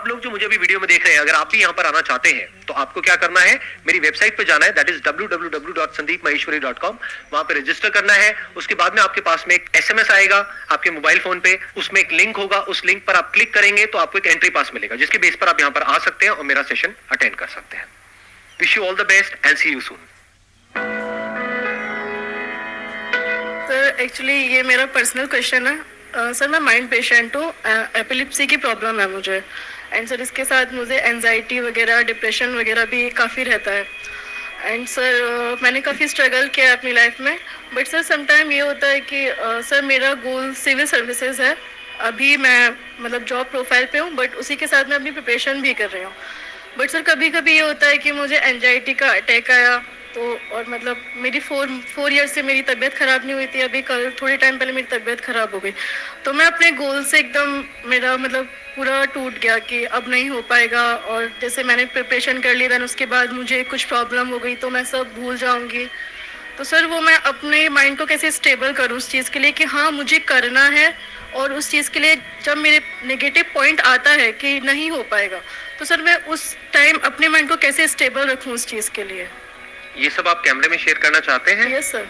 आप लोग जो मुझे अभी वीडियो में देख रहे हैं, अगर आप भी यहाँ पर आना चाहते हैं तो आपको क्या करना है, मेरी वेबसाइट पे जाना है, दैट इज www.sandeepmaheshwari.com। वहां पे रजिस्टर करना है। उसके बाद में आपके पास में एक SMS आएगा आपके मोबाइल फोन पे, उसमें एक लिंक होगा, उस लिंक पर आप क्लिक करेंगे तो आपको एक एंट्री पास मिलेगा, जिसके बेस पर आप यहाँ पर आ सकते हैं और मेरा सेशन अटेंड कर सकते हैं। Wish you all the best and see you soon. Sir actually ये मेरा पर्सनल क्वेश्चन है। सर मैं माइंड पेशेंट हूँ, एपिलिप्सी की प्रॉब्लम है मुझे, एंड सर इसके साथ मुझे एंजाइटी वगैरह, डिप्रेशन वगैरह भी काफ़ी रहता है। एंड सर मैंने काफ़ी स्ट्रगल किया है अपनी लाइफ में, बट सर समटाइम ये होता है कि सर मेरा गोल सिविल सर्विसेज है। अभी मैं मतलब जॉब प्रोफाइल पे हूँ, बट उसी के साथ मैं अपनी प्रिपरेशन भी कर रही हूँ। बट सर कभी कभी ये होता है कि मुझे एंजाइटी का अटैक आया, तो और मतलब मेरी 4 ईयर से मेरी तबीयत ख़राब नहीं हुई थी, अभी कल थोड़े टाइम पहले मेरी तबीयत ख़राब हो गई, तो मैं अपने गोल से एकदम मेरा मतलब पूरा टूट गया कि अब नहीं हो पाएगा। और जैसे मैंने प्रिपरेशन कर ली, दैन उसके बाद मुझे कुछ प्रॉब्लम हो गई तो मैं सब भूल जाऊंगी। तो सर वो मैं अपने माइंड को कैसे स्टेबल करूं उस चीज़ के लिए कि हाँ मुझे करना है, और उस चीज़ के लिए जब मेरे नेगेटिव पॉइंट आता है कि नहीं हो पाएगा, तो सर मैं उस टाइम अपने माइंड को कैसे स्टेबल रखूं उस चीज़ के लिए। ये सब आप कैमरे में शेयर करना चाहते हैं? Yes sir.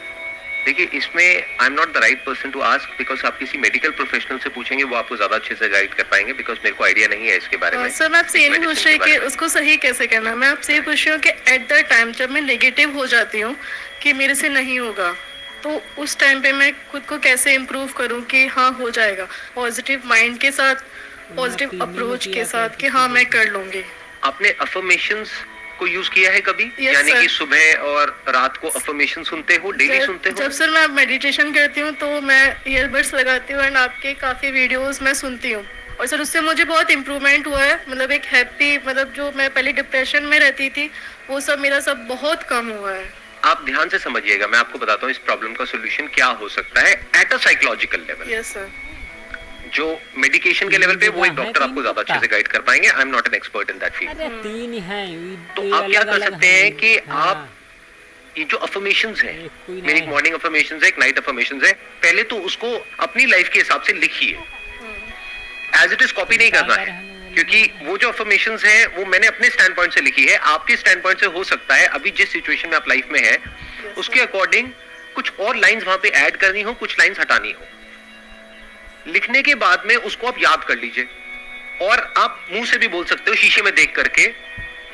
देखिए, इसमें I am not the right person to ask, because आप किसी मेडिकल प्रोफेशनल से पूछेंगे, वो आपको ज्यादा अच्छे से गाइड कर पाएंगे, बिकॉज मेरे को आइडिया नहीं है इसके बारे में। सर मैं आपसे ये नहीं पूछ रही कि उसको सही कैसे करना है, मैं आपसे ये पूछ रही हूँ कि एट द टाइम जब मैं नेगेटिव हो जाती हूँ कि मेरे से नहीं होगा, तो उस टाइम पे मैं खुद को कैसे इम्प्रूव करूँ कि हाँ हो जाएगा, पॉजिटिव माइंड के साथ, पॉजिटिव अप्रोच के साथ कि हाँ मैं कर लूँगी। आपने अफर्मेशंस को यूज किया है कभी? Yes, यानी sir. कि सुबह और रात को अफर्मेशन सुनते हो, डेली सुनते हो? जब सर मैं मेडिटेशन करती हूँ तो मैं ईयरबड्स लगाती हूँ एंड आपके काफ़ी वीडियोस मैं सुनती हूँ, और सर उससे मुझे बहुत इम्प्रूवमेंट हुआ है। मतलब एक हैप्पी, मतलब जो मैं पहले डिप्रेशन में रहती थी वो सब मेरा सब बहुत कम हुआ है। आप ध्यान से समझिएगा, मैं आपको बताता हूँ इस प्रॉब्लम का सोल्यूशन क्या हो सकता है at a psychological level. Yes sir. जो मेडिकेशन के लेवल पे वो एक डॉक्टर आपको ज्यादा अच्छे से गाइड कर पाएंगे। आई am not an expert in that field. तीन है तो आप क्या कर सकते हैं कि आप ये जो अफर्मेशंस है, मेरी एक मॉर्निंग अफर्मेशंस है, एक नाइट अफर्मेशंस है, पहले तो उसको अपनी लाइफ के हिसाब से लिखिए, एज इट इज कॉपी नहीं करना है, क्योंकि वो जो अफर्मेशंस है वो मैंने अपने स्टैंड पॉइंट से लिखी है। आपके स्टैंड पॉइंट से हो सकता है अभी जिस सिचुएशन में आप लाइफ में है उसके अकॉर्डिंग कुछ और लाइंस वहां पे ऐड करनी हो, कुछ लाइंस हटानी हो। लिखने के बाद में उसको आप याद कर लीजिए, और आप मुंह से भी बोल सकते हो शीशे में देख करके।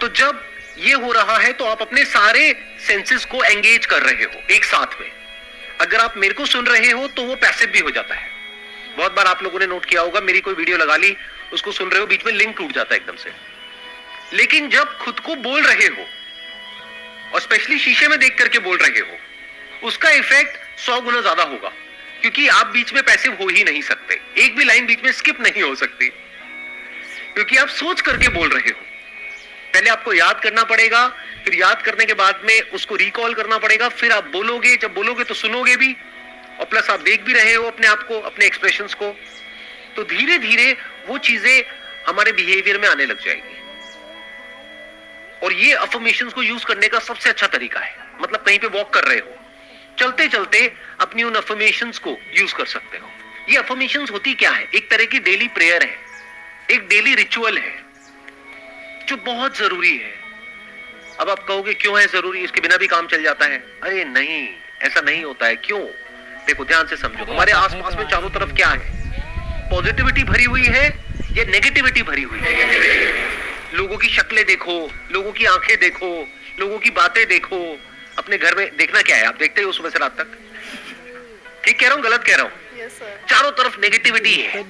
तो जब ये हो रहा है तो आप अपने सारे सेंसेस को एंगेज कर रहे हो एक साथ में। अगर आप मेरे को सुन रहे हो तो वो पैसिव भी हो जाता है। बहुत बार आप लोगों ने नोट किया होगा, मेरी कोई वीडियो लगा ली, उसको सुन रहे हो, बीच में लिंक टूट जाता है एकदम से। लेकिन जब खुद को बोल रहे हो और स्पेशली शीशे में देख करके बोल रहे हो, उसका इफेक्ट 100 गुना ज्यादा होगा, क्योंकि आप बीच में पैसिव हो ही नहीं सकते, एक भी लाइन बीच में स्किप नहीं हो सकती, क्योंकि आप सोच करके बोल रहे हो। पहले आपको याद करना पड़ेगा, फिर याद करने के बाद में उसको रिकॉल करना पड़ेगा, फिर आप बोलोगे। जब बोलोगे तो सुनोगे भी, और प्लस आप देख भी रहे हो अपने आप को, अपने एक्सप्रेशंस को। तो धीरे धीरे वो चीजें हमारे बिहेवियर में आने लग जाएगी। और ये अफर्मेशंस को यूज करने का सबसे अच्छा तरीका है। मतलब कहीं पे वॉक कर रहे हो, चलते चलते अपनी उन अफर्मेशंस को यूज कर सकते हो। ये अफर्मेशंस होती क्या है? एक तरह की डेली प्रेयर है, एक डेली रिचुअल है जो बहुत जरूरी है। अब आप कहोगे क्यों है जरूरी, इसके बिना भी काम चल जाता है? अरे नहीं, ऐसा नहीं होता है। क्यों? देखो ध्यान से समझो, हमारे आसपास में चारों तरफ क्या है? पॉजिटिविटी भरी हुई है या नेगेटिविटी भरी हुई है? लोगों की शक्लें देखो, लोगों की आंखें देखो, लोगों की बातें देखो। अपने घर में देखना क्या है? आप देखते हो सुबह से रात तक। ठीक कह रहा हूँ, गलत कह रहा हूँ? चारों तरफ नेगेटिविटी है।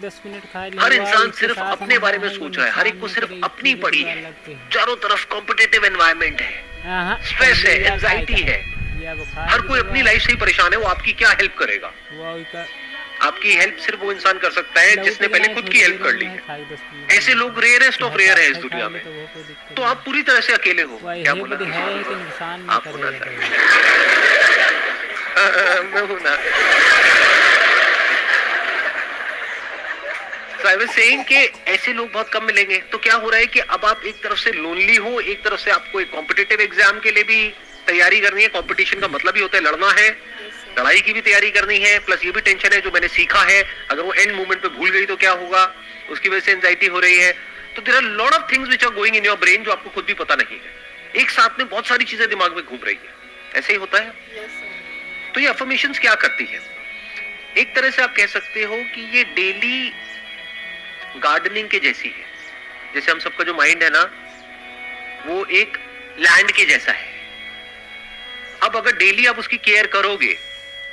हर इंसान सिर्फ अपने बारे में सोच रहा है, हर एक को सिर्फ अपनी पड़ी है। चारों तरफ कॉम्पिटिटिव एनवायरनमेंट है, स्ट्रेस है, एंजाइटी है। हर कोई अपनी लाइफ से ही परेशान है। वो आपकी क्या हेल्प करेगा? आपकी हेल्प सिर्फ वो इंसान कर सकता है जिसने पहले खुद की हेल्प कर ली है। ऐसे लोग रेयरेस्ट ऑफ रेयर है इस दुनिया में। तो आप पूरी तरह से अकेले हो। क्या बोला? आप होना चाहिए। मैं हूं ना। So I was saying कि ऐसे लोग बहुत कम मिलेंगे। तो क्या हो रहा है कि अब आप एक तरफ से लोनली हो, एक तरफ से आपको एक कॉम्पिटिटिव एग्जाम के लिए भी तैयारी करनी है। कंपटीशन का मतलब ही होता है लड़ना है, लड़ाई की भी तैयारी करनी है, प्लस ये भी टेंशन है जो मैंने सीखा है, अगर वो एंड मोमेंट पे भूल गई तो क्या होगा, उसकी वजह से एंजाइटी हो रही है। तो there are lot of things which are going in your brain जो आपको खुद भी पता नहीं है, एक साथ में बहुत सारी चीजें दिमाग में घूम रही है, ऐसे ही होता है। तो ये अफर्मेशंस क्या करती है, एक तरह से आप कह सकते हो कि ये डेली गार्डनिंग के जैसी है। जैसे हम सबका जो माइंड है ना, वो एक लैंड के जैसा है। अब अगर डेली आप उसकी केयर करोगे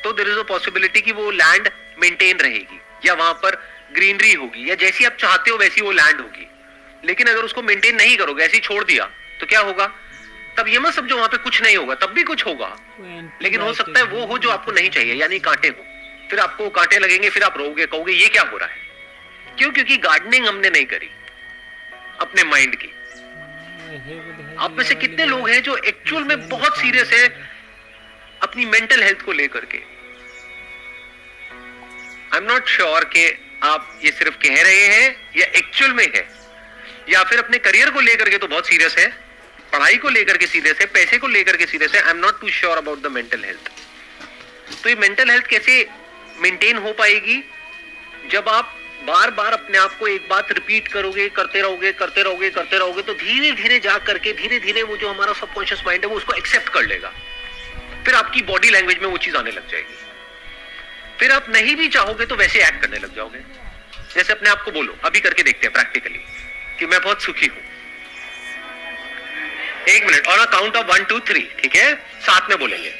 तो देयर इज अ पॉसिबिलिटी कि वो लैंड मेंटेन रहेगी, या वहां पर ग्रीनरी होगी, या जैसी आप चाहते हो वैसी वो लैंड होगी। लेकिन अगर उसको मेंटेन नहीं करोगे, ऐसे ही छोड़ दिया, तो क्या होगा? तब ये मत समझो वहां पे कुछ नहीं होगा, तब भी कुछ होगा, लेकिन हो सकता है वो हो जो आपको नहीं चाहिए, यानी कांटे हो। फिर आपको कांटे लगेंगे, फिर आप रोगे, कहोगे ये क्या हो रहा है। क्यों? क्योंकि गार्डनिंग हमने नहीं करी अपने माइंड की। आप में से कितने लोग हैं जो एक्चुअल में बहुत सीरियस है अपनी मेंटल हेल्थ को लेकर के? आई एम नॉट श्योर कि आप ये सिर्फ कह रहे हैं या एक्चुअल में है, या फिर अपने करियर को लेकर के तो बहुत सीरियस है, पढ़ाई को लेकर के सीरियस है, पैसे को लेकर के सीरियस है। I am not too sure about the mental health. तो ये मेंटल हेल्थ कैसे मेंटेन हो पाएगी? जब आप बार बार अपने आप को एक बात रिपीट करोगे, करते रहोगे, तो धीरे धीरे जा करके धीरे धीरे वो जो हमारा सबकॉन्शियस माइंड है वो उसको एक्सेप्ट कर लेगा। फिर आपकी बॉडी लैंग्वेज में वो चीज आने लग जाएगी। फिर आप नहीं भी चाहोगे तो वैसे एक्ट करने लग जाओगे। जैसे अपने आप को बोलो, अभी करके देखते हैं प्रैक्टिकली, कि मैं बहुत सुखी हूं। 1 मिनट, और काउंट ऑफ 1 2 3, ठीक है? साथ में बोलेंगे।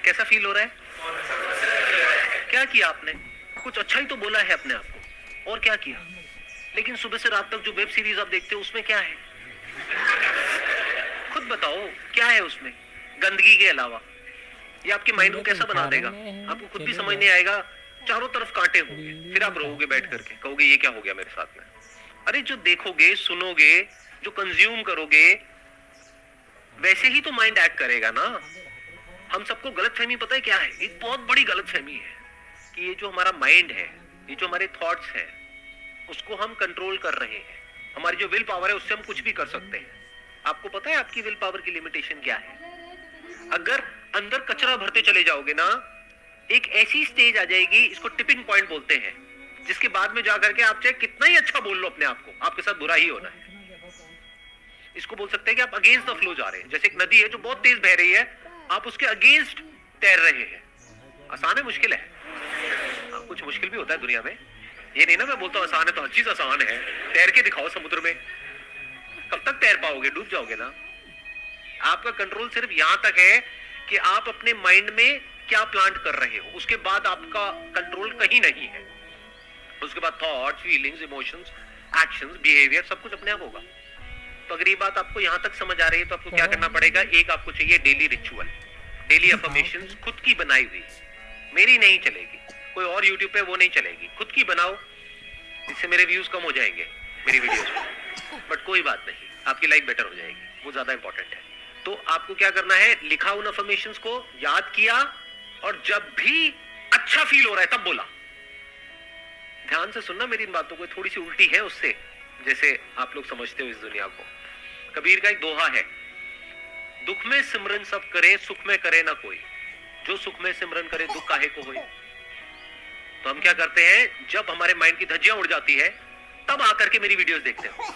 कैसा फील हो रहा है? क्या किया आपने? कुछ अच्छा ही तो बोला है अपने आप को, और क्या किया? लेकिन सुबह से रात तक जो वेब सीरीज आप देखते हो उसमें क्या है? खुद बताओ क्या है उसमें गंदगी के अलावा? ये आपके माइंड को कैसा बना देगा? आपको खुद भी समझ नहीं आएगा, चारों तरफ कांटे होंगे, फिर आप रोओगे बैठ करके, कहोगे ये क्या हो गया मेरे साथ में। अरे जो देखोगे, सुनोगे, जो कंज्यूम करोगे, वैसे ही तो माइंड एक्ट करेगा ना। हम सबको गलतफहमी पता है क्या है? एक बहुत बड़ी गलतफहमी है कि ये जो हमारा माइंड है, ये जो हमारे थॉट्स हैं, उसको हम कंट्रोल कर रहे हैं। हमारी जो विल पावर है उससे हम कुछ भी कर सकते हैं। आपको पता है आपकी विल पावर की लिमिटेशन क्या है? अगर अंदर कचरा भरते चले जाओगे ना, एक ऐसी स्टेज आ जाएगी, इसको टिपिंग पॉइंट बोलते हैं, जिसके बाद में जाकर के आप चाहे कितना ही अच्छा बोल लो अपने आप को, आपके साथ बुरा ही होना है। इसको बोल सकते हैं कि आप अगेंस्ट द फ्लो जा रहे हैं। जैसे एक नदी है जो बहुत तेज बह रही है, आप उसके अगेंस्ट तैर रहे हैं। आसान है, मुश्किल है? कुछ मुश्किल भी होता है दुनिया में। ये नहीं ना मैं बोलता हूं आसान है तो हर चीज आसान है। तैर के दिखाओ समुद्र में, कब तक तैर पाओगे? डूब जाओगे ना। आपका कंट्रोल सिर्फ यहां तक है कि आप अपने माइंड में क्या प्लांट कर रहे हो, उसके बाद आपका कंट्रोल कहीं नहीं है। उसके बाद thoughts, feelings, emotions, actions, behaviour सब कुछ अपने आप होगा। तो अगर ये बात आपको यहां तक समझ आ रही है तो आपको क्या करना पड़ेगा? एक आपको चाहिए डेली रिचुअल, डेली अफर्मेशंस, खुद की बनाई हुई। मेरी नहीं चलेगी, कोई और यूट्यूब पे वो नहीं चलेगी, खुद की बनाओ। इससे मेरे व्यूज कम हो जाएंगे मेरी वीडियोस में, बट कोई बात नहीं, आपकी लाइफ बेटर हो जाएगी, वो ज्यादा इंपॉर्टेंट है। तो आपको क्या करना है? लिखा उन अफर्मेशंस को, याद किया, और जब भी अच्छा फील हो रहा है तब बोला। ध्यान से सुनना मेरी इन बातों को, थोड़ी सी उल्टी है उससे, जैसे आप लोग समझते हो इस दुनिया को। कबीर का एक दोहा है, दुख में सिमरन सब करे, सुख में करे ना कोई, जो सुख में सिमरन करे दुख काहे को होए। तो हम क्या करते हैं, जब हमारे माइंड की धज्जियां उड़ जाती है तब आकर के मेरी वीडियोस देखते हो,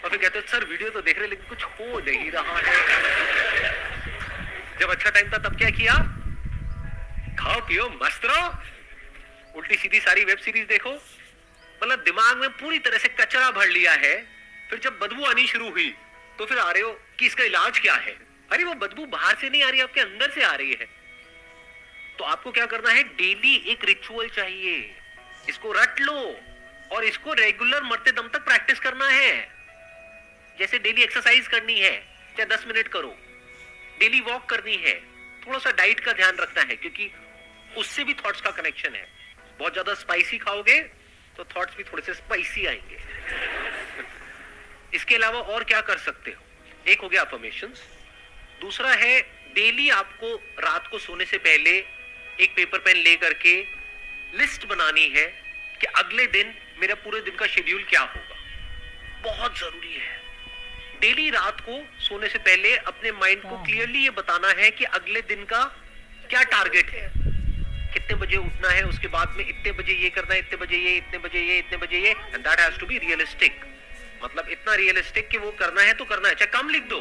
और फिर कहते हो सर वीडियो तो देख रहे लेकिन कुछ हो नहीं रहा है। जब अच्छा टाइम था तब क्या किया? खाओ पियो मस्त रहो, उल्टी सीधी सारी वेब सीरीज देखो, मतलब दिमाग में पूरी तरह से कचरा भर लिया है। फिर जब बदबू आनी शुरू हुई तो फिर आ रहे हो कि इसका इलाज क्या है। अरे वो बदबू बाहर से नहीं आ रही, आपके अंदर से आ रही है। तो आपको क्या करना है? डेली एक रिचुअल चाहिए, इसको रट लो और इसको रेगुलर मरते दम तक प्रैक्टिस करना है। जैसे डेली एक्सरसाइज करनी है, चाहे 10 मिनट करो, डेली वॉक करनी है, थोड़ा सा डाइट का ध्यान रखना है, क्योंकि उससे भी थॉट्स का कनेक्शन है। बहुत ज्यादा स्पाइसी खाओगे तो थॉट्स भी थोड़े से स्पाइसी आएंगे। इसके अलावा और क्या कर सकते हो? एक हो गया अफर्मेशंस, दूसरा है डेली आपको रात को सोने से पहले एक पेपर पेन ले करके लिस्ट बनानी है कि अगले दिन मेरा पूरे दिन का शेड्यूल क्या होगा। बहुत जरूरी है। डेली रात को सोने से पहले अपने माइंड को क्लियरली ये बताना है कि अगले दिन का क्या टारगेट है, कितने बजे उठना है, उसके बाद में इतने बजे ये करना है, इतने बजे ये, इतने बजे ये, इतने बजे ये, and that has to be realistic. मतलब इतना रियलिस्टिक कि वो करना है तो करना है, चाहे कम लिख दो,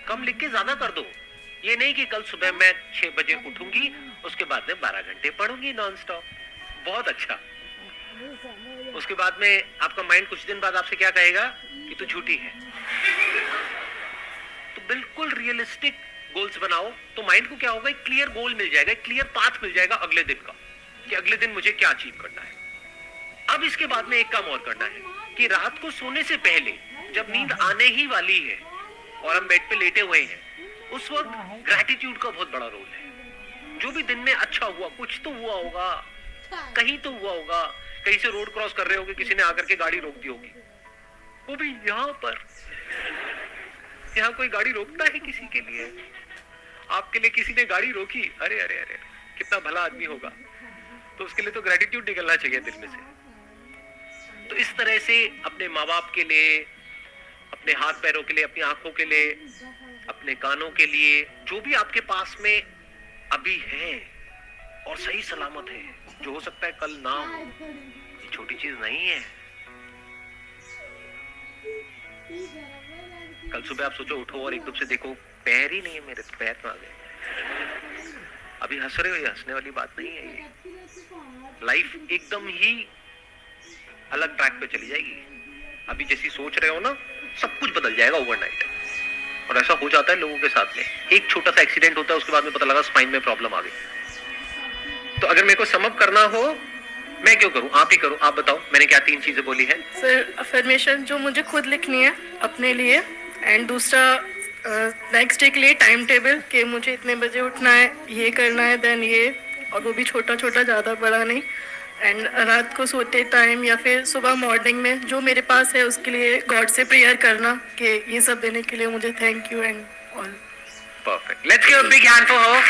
कम लिख के ज्यादा कर दो। ये नहीं कि कल सुबह मैं 6 बजे उठूंगी, उसके बाद में 12 घंटे पढ़ूंगी नॉन स्टॉप। बहुत अच्छा। उसके बाद में आपका माइंड कुछ दिन बाद आपसे क्या कहेगा कि तू झूठी है। तो बिल्कुल रियलिस्टिक गोल्स बनाओ, तो माइंड को क्या होगा, एक क्लियर गोल मिल जाएगा, एक क्लियर पाथ मिल जाएगा अगले दिन का, कि अगले दिन मुझे क्या अचीव करना है। अब इसके बाद में एक काम और करना है कि रात को सोने से पहले जब नींद आने ही वाली है और हम बेड पे लेटे हुए हैं, उस वक्त ग्रैटिट्यूड का बहुत बड़ा रोल है। जो भी दिन में अच्छा हुआ, कुछ तो हुआ होगा, कहीं तो हुआ होगा, कहीं से रोड क्रॉस कर रहे होगे, किसी ने आकर के गाड़ी रोक दी होगी, वो भी यहाँ पर। यहाँ कोई गाड़ी रोकता है किसी के लिए? आपके लिए किसी ने गाड़ी रोकी, अरे अरे अरे कितना भला आदमी होगा, तो उसके लिए तो ग्रैटिट्यूड निकलना चाहिए दिल में से। तो इस तरह से अपने माँ बाप के लिए, अपने हाथ पैरों के लिए, अपनी आंखों के लिए, अपने कानों के लिए, जो भी आपके पास में अभी है और सही सलामत है, जो हो सकता है कल ना हो, ये छोटी चीज नहीं है। कल सुबह आप सोचो उठो और एकदम से देखो पैर ही नहीं है मेरे, तो पैर में आ गए। अभी हंस रहे हो, ये हंसने वाली बात नहीं है। ये लाइफ एकदम ही अलग ट्रैक पे चली जाएगी। अभी जैसी सोच रहे हो ना, सब कुछ बदल जाएगा ओवरनाइट। और ऐसा हो जाता है लोगों के साथ में। एक छोटा सा एक्सीडेंट होता है, उसके बाद में पता लगा स्पाइन में प्रॉब्लम आ गई। तो अगर मेरे को सम अप करना हो, मैं क्यों करूं, आप ही करो। आप बताओ मैंने क्या 3 चीजें बोली है। सर अफर्मेशन जो मुझे खुद लिखनी है अपने लिए, एंड दूसरा नेक्स्ट डे के लिए टाइम टेबल कि मुझे इतने बजे उठना है, ये करना है, देन ये, और वो भी छोटा छोटा, ज़्यादा बड़ा नहीं। एंड रात को सोते टाइम या फिर सुबह मॉर्निंग में जो मेरे पास है उसके लिए गॉड से प्रेयर करना कि ये सब देने के लिए मुझे thank you and all. Perfect, let's give a big hand for her.